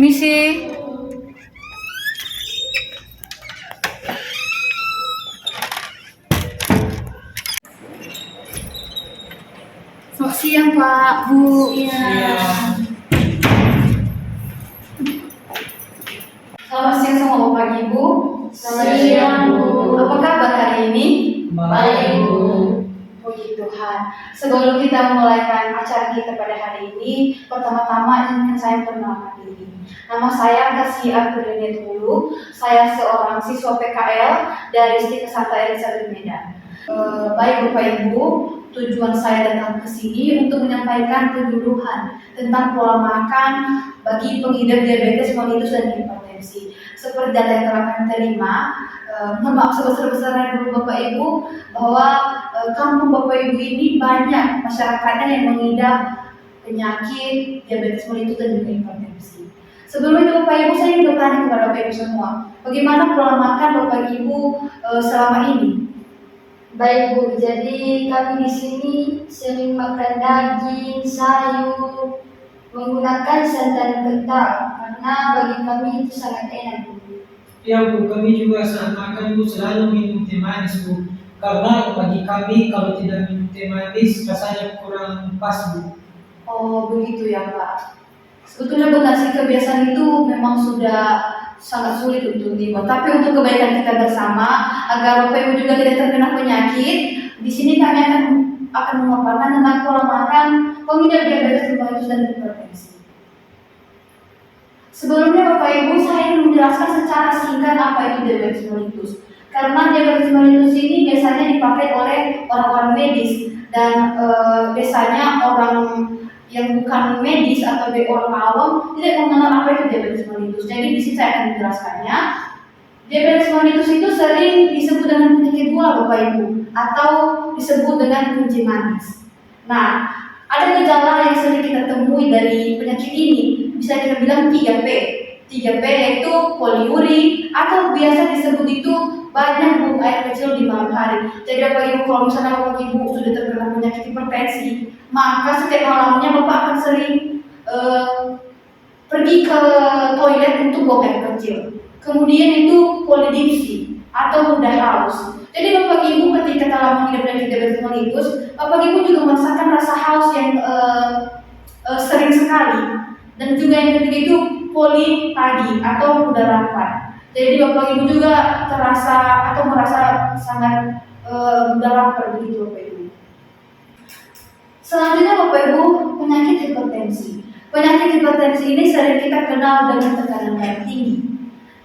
Misi. Selamat siang Pak, Bu. Iya. Selamat siang sama Bapak Ibu. Selamat siang, Bu. Apa kabar hari ini? Baik, Bu. Puji Tuhan. Sebelum kita memulaikan acara kita pada hari ini, pertama-tama izinkan saya perkenalkan diri. Nama saya Kasih Arturini Tulu. Saya seorang siswa PKL dari Stika Santa Elizabeth Medan. Baik Bapak Ibu, tujuan saya datang ke sini untuk menyampaikan penyuluhan tentang pola makan bagi pengidap diabetes mellitus dan hipertensi. Seperti data yang telah kami terima, maaf sebesar-besarnya dulu Bapak Ibu bahwa kampung Bapak Ibu ini banyak masyarakatnya yang mengidap penyakit diabetes mellitus dan juga hipertensi. Sebelum itu Bapak Ibu, saya ingin bertanya kepada Bapak Ibu semua, bagaimana pola makan Bapak Ibu selama ini? Baik, Bu. Jadi kami di sini sering makan daging, sayur, menggunakan santan kental karena bagi kami itu sangat enak, Bu. Ya Bu, kami juga saat makan Bu selalu minum teh manis Bu. Karena bagi kami kalau tidak minum teh manis rasanya kurang pas Bu. Oh begitu ya Pak. Sebetulnya benar sih, kebiasaan itu memang sudah sangat sulit untuk dibuat. Tapi untuk kebaikan kita bersama, agar Bapak Ibu juga tidak terkena penyakit, di sini kami akan memaparkan tentang pola makan pengidap diabetes mellitus dan hipertensi. Sebelumnya Bapak Ibu, saya ingin menjelaskan secara singkat apa itu diabetes mellitus. Karena diabetes mellitus ini biasanya dipakai oleh orang-orang medis dan biasanya orang yang bukan medis atau orang awam tidak mengenal apa itu diabetes mellitus. Jadi di sini saya akan menjelaskannya. Diabetes mellitus itu sering disebut dengan penyakit gula Bapak Ibu atau disebut dengan kencing manis. Nah, ada gejala yang sering kita temui dari penyakit ini. Bisa kita bilang 3P. 3P yaitu poliuri atau biasa disebut itu banyak buang air kecil di malam hari. Jadi Bapak Ibu, kalau misalnya Bapak Ibu sudah terkena penyakit hipertensi, maka setiap malamnya Bapak akan sering pergi ke toilet untuk buang air kecil. Kemudian itu polidipsi atau mudah haus. Jadi Bapak Ibu ketika telah mengidap penyakit diabetes mellitus, Bapak Ibu juga merasakan rasa haus yang sering sekali. Dan juga yang ketiga itu poli pagi atau mudah lapar. Jadi Bapak Ibu juga terasa atau merasa sangat mudah lapar begitu Bapak Ibu. Selanjutnya Bapak Ibu, penyakit hipertensi. Penyakit hipertensi ini sering kita kenal dengan tekanan darah tinggi.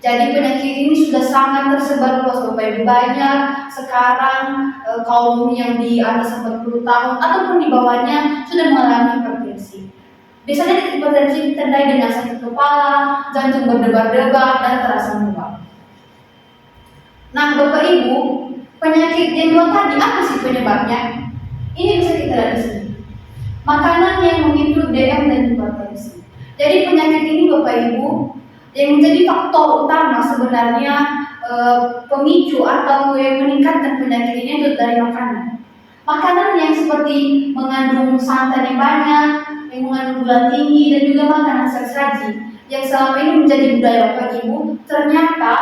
Jadi penyakit ini sudah sangat tersebar luas Bapak Ibu. Banyak sekarang kaum yang di atas 40 tahun ataupun di bawahnya sudah mengalami hipertensi. Biasanya hipertensi ditandai dengan sakit kepala, jantung berdebar-debar, dan terasa mual. Nah Bapak Ibu, penyakit yang dua tadi apa sih penyebabnya? Ini bisa kita lihat di sini. Makanan yang memicu DM dan hipertensi. Jadi penyakit ini Bapak Ibu yang menjadi faktor utama sebenarnya pemicu atau yang meningkatkan penyakit ini itu dari makanan. Makanan yang seperti mengandung santan yang banyak, yang mengandung gula tinggi, dan juga makanan sesaji yang selama ini menjadi budaya Bapak Ibu ternyata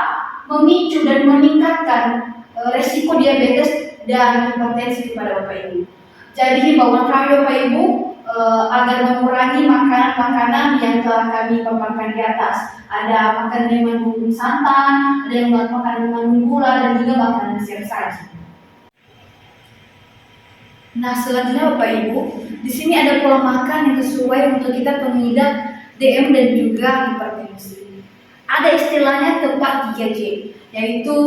memicu dan meningkatkan resiko diabetes dan hipertensi kepada Bapak Ibu. Jadi himbauan kami Bapak Ibu agar mengurangi makanan-makanan yang telah kami paparkan di atas. Ada makanan yang mengandung santan, ada yang makanan yang mengandung gula, dan juga makanan siap saji. Nah selanjutnya Bapak Ibu, di sini ada pola makan yang sesuai untuk kita pengidap DM dan juga hipertensi. Ada istilahnya tepat 3J, yaitu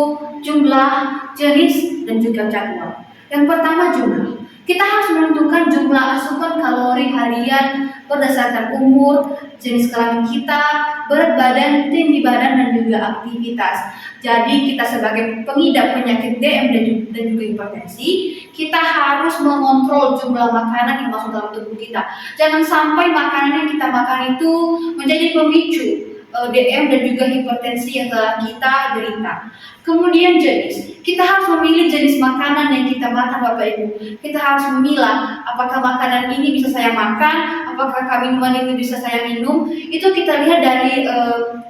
jumlah, jenis, dan juga jadwal. Yang pertama jumlah. Kita harus menentukan jumlah asupan kalori harian berdasarkan umur, jenis kelamin kita, berat badan, tinggi badan, dan juga aktivitas. Jadi kita sebagai pengidap penyakit DM dan juga hipertensi, kita harus mengontrol jumlah makanan yang masuk dalam tubuh kita. Jangan sampai makanan yang kita makan itu menjadi pemicu DM dan juga hipertensi yang telah kita derita. Kemudian jenis, Kita harus memilih jenis makanan yang kita makan Bapak Ibu. Kita harus memilah apakah makanan ini bisa saya makan, apakah minuman ini bisa saya minum. Itu kita lihat dari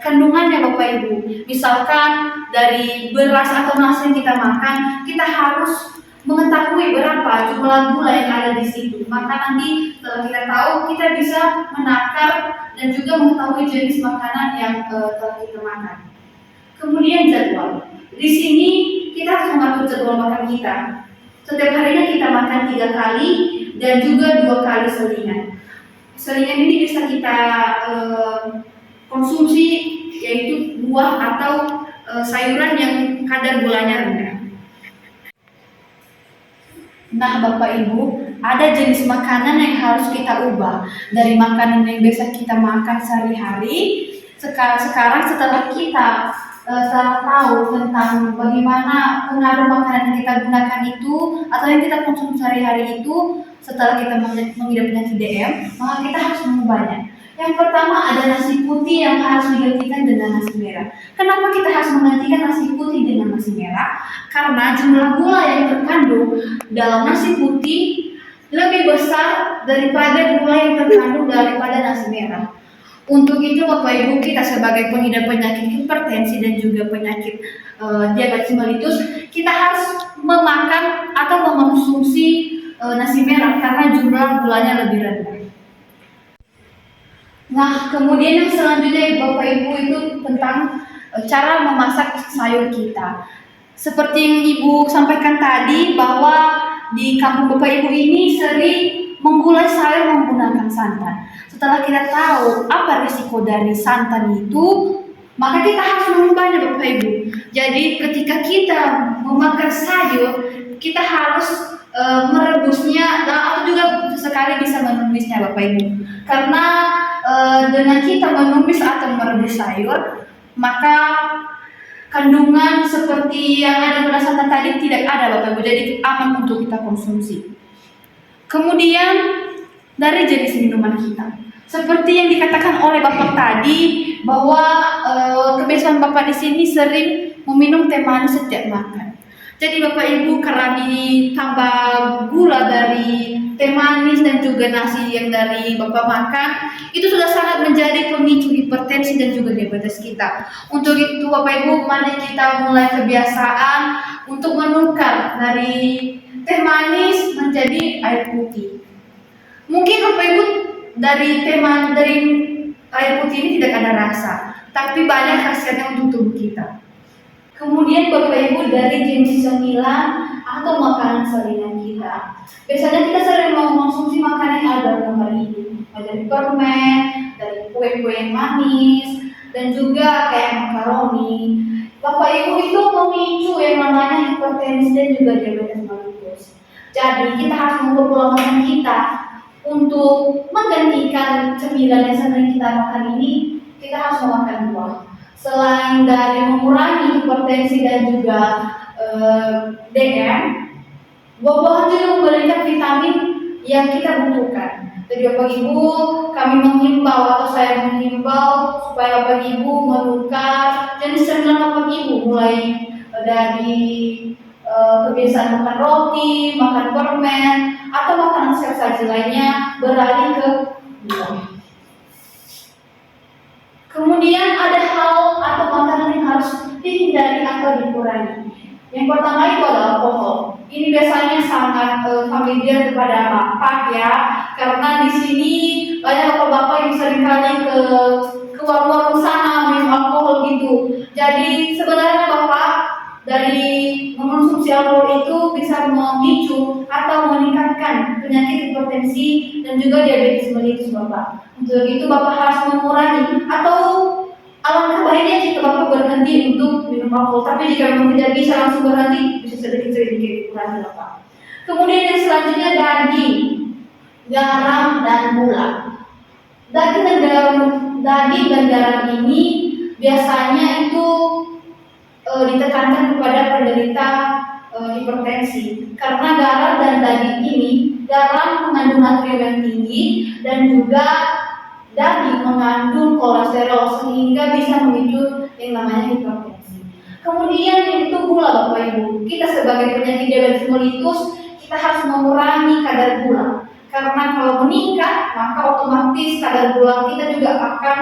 kandungannya Bapak Ibu. Misalkan dari beras atau nasi yang kita makan, kita harus mengetahui berapa jumlah gula yang ada di situ. Maka nanti setelah kita tahu, kita bisa menakar dan juga mengetahui jenis makanan yang telah kita makan. Kemudian jadwal. Di sini kita harus mengatur jadwal makan kita. Setiap harinya kita makan 3 kali dan juga 2 kali selingan. Selingan ini bisa kita konsumsi, yaitu buah atau sayuran yang kadar gulanya rendah. Nah Bapak Ibu, ada jenis makanan yang harus kita ubah dari makanan yang biasa kita makan sehari-hari. Sekarang setelah kita setelah tahu tentang bagaimana pengaruh makanan yang kita gunakan itu atau yang kita konsumsi sehari-hari itu, setelah kita mengidap penyakit DM, maka kita harus mengubahnya. Yang pertama ada nasi putih yang harus digantikan dengan nasi merah. Kenapa kita harus menggantikan nasi putih dengan nasi merah? Karena jumlah gula yang terkandung dalam nasi putih lebih besar daripada gula yang terkandung daripada nasi merah. Untuk itu Bapak Ibu, kita sebagai pengidap penyakit hipertensi dan juga penyakit diabetes mellitus, kita harus memakan atau mengonsumsi nasi merah karena jumlah gulanya lebih rendah. Nah, kemudian yang selanjutnya Bapak Ibu itu tentang cara memasak sayur kita. Seperti yang Ibu sampaikan tadi bahwa di kampung Bapak Ibu ini sering menggulai sayur menggunakan santan. Setelah kita tahu apa risiko dari santan itu, maka kita harus mengubahnya Bapak Ibu. Jadi ketika kita memakan sayur, kita harus merebusnya atau juga sekali bisa menumisnya Bapak Ibu. Karena dengan kita menumis atau merebus sayur, maka kandungan seperti yang ada pada santan tadi tidak ada Bapak Ibu. Jadi aman untuk kita konsumsi. Kemudian dari jenis minuman kita. Seperti yang dikatakan oleh Bapak tadi bahwa kebiasaan Bapak di sini sering meminum teh manis setiap makan. Jadi Bapak Ibu karena ditambah gula dari teh manis dan juga nasi yang dari Bapak makan, itu sudah sangat menjadi pemicu hipertensi dan juga diabetes kita. Untuk itu Bapak Ibu, mari kita mulai kebiasaan untuk menukar dari teh manis menjadi air putih. Mungkin Bapak Ibu dari air putih ini tidak ada rasa, tapi banyak khasiatnya untuk tubuh kita. Kemudian Bapak Ibu dari jenis cemilan atau makanan selingan kita. Biasanya kita sering mengonsumsi makanan yang ada gambar ini, dari permen, dari kue-kue yang manis, dan juga kayak makaroni. Bapak Ibu itu memicu yang namanya hipertensi dan juga diabetes mellitus. Jadi kita harus mengubah pola makan kita. Untuk menggantikan cemilan yang sering kita makan ini, kita harus memakan buah. Selain dari mengurangi hipertensi dan juga DM, buah-buahan juga memberikan vitamin yang kita butuhkan. Jadi Bapak Ibu, kami menghimbau atau saya menghimbau supaya Bapak Ibu menukar jenis cemilan Bapak Ibu, mulai dari kebiasaan makan roti, makan permen, atau makanan saji lainnya beralih ke buah. Kemudian ada hal atau makanan yang harus dihindari atau dikurangi. Yang pertama itu adalah alkohol. Ini biasanya sangat familiar kepada Bapak ya, karena di sini banyak bapak-bapak yang seringkali ke warung-warung sana minum alkohol gitu. Jadi sebenarnya Bapak dari mengonsumsi alkohol itu bisa memicu atau meningkatkan penyakit hipertensi dan juga diabetes mellitus Bapak. Untuk itu Bapak harus mengurangi atau alangkah baiknya jika Bapak berhenti untuk minum alkohol. Tapi jika memang tidak bisa langsung berhenti, bisa sedikit-sedikit kurangi Bapak. Kemudian yang selanjutnya daging, garam dan gula. Daging dan garam ini biasanya itu ditekankan kepada penderita hipertensi karena garam dan daging ini, garam mengandung natrium yang tinggi dan juga daging mengandung kolesterol sehingga bisa memicu yang namanya hipertensi. Kemudian yang itu gula Bapak Ibu. Kita sebagai penyakit diabetes mellitus, kita harus mengurangi kadar gula. Karena kalau meningkat, maka otomatis kadar gula kita juga akan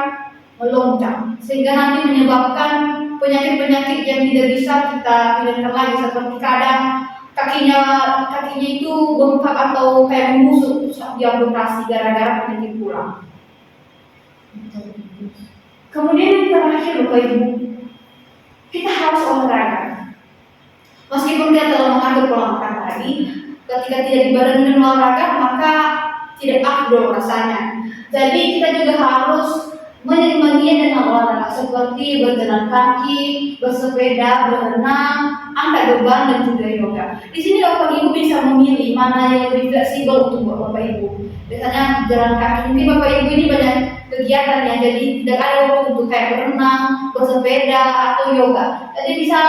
melonjak. Sehingga nanti menyebabkan penyakit-penyakit yang tidak bisa kita hindarkan lagi, seperti kadang kakinya itu bengkak atau kayak membusuk saat diamputasi gara-gara penyakit gula. Kemudian yang terakhir Bapak Ibu, kita harus olahraga. Meskipun kita telah mengatur pola makan tadi, ketika tidak dibarengi dengan olahraga maka tidak afdol rasanya. Jadi kita juga harus menyeimbangkan dengan olahraga seperti berjalan kaki, bersepeda, berenang, angkat beban dan juga yoga. Di sini Bapak Ibu bisa memilih mana yang lebih fleksibel untuk Bapak Ibu. Biasanya jalan kaki, mungkin Bapak Ibu ini banyak kegiatan ya, jadi tidak ada waktu untuk kayak berenang, bersepeda atau yoga. Jadi bisa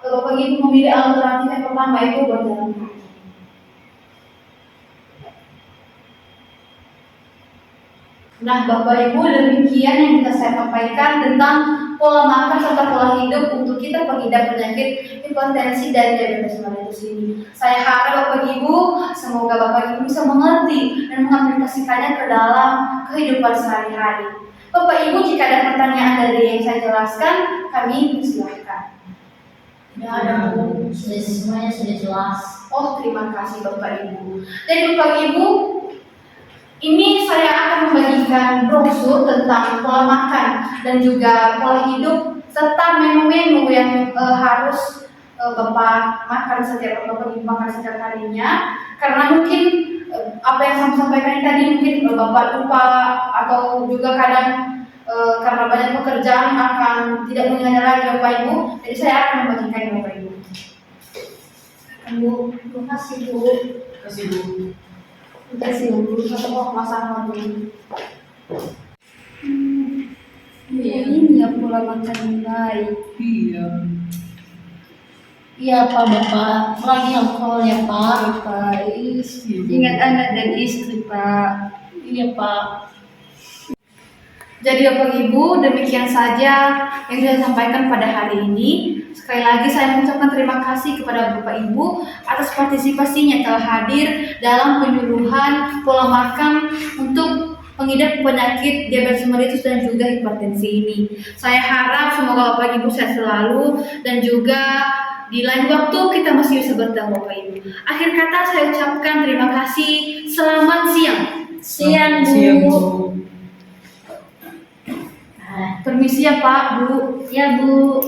Bapak Ibu memilih alternatif yang pertama itu berjalan kaki. Nah, Bapak Ibu, demikian yang bisa saya sampaikan tentang pola makan serta pola hidup untuk kita pengidap penyakit hipertensi dan diabetes mellitus ini. Saya harap Bapak Ibu, semoga Bapak Ibu bisa mengerti dan mengaplikasikannya ke dalam kehidupan sehari-hari. Bapak Ibu, jika ada pertanyaan dari yang saya jelaskan, kami persilahkan. Tidak ada Bu, semuanya sudah jelas. Oh, terima kasih Bapak Ibu. Jadi Bapak Ibu, ini saya akan membagikan brosur tentang pola makan dan juga pola hidup serta menu-menu yang harus Bapak makan setiap Bapak Ibu makan setiap harinya. Karena mungkin apa yang saya sampaikan tadi mungkin Bapak lupa atau juga kadang karena banyak pekerjaan akan tidak mengingat lagi Bapak Ibu. Jadi saya akan membagikan Bapak Ibu. Bu, terima kasih Bu. Terima kasih Bu. Terima kasih Bu. Satu masalah dulu. Ini ya pola makan yang baik. Iya. Iya Pak Bapak, lagi alkohol ya Pak. Bapak, ingat anak dan istri Pak. Iya Pak. Jadi Bapak Ibu, demikian saja yang saya sampaikan pada hari ini. Sekali lagi saya mengucapkan terima kasih kepada Bapak Ibu atas partisipasinya telah hadir dalam penyuluhan pola makan untuk pengidap penyakit diabetes mellitus dan juga hipertensi ini. Saya harap semoga Bapak Ibu sehat selalu dan juga di lain waktu kita masih bisa bertemu Bapak Ibu. Akhir kata saya ucapkan terima kasih. Selamat siang. Siang Bu. Siang Bu. Permisi ya Pak, Bu. Ya Bu.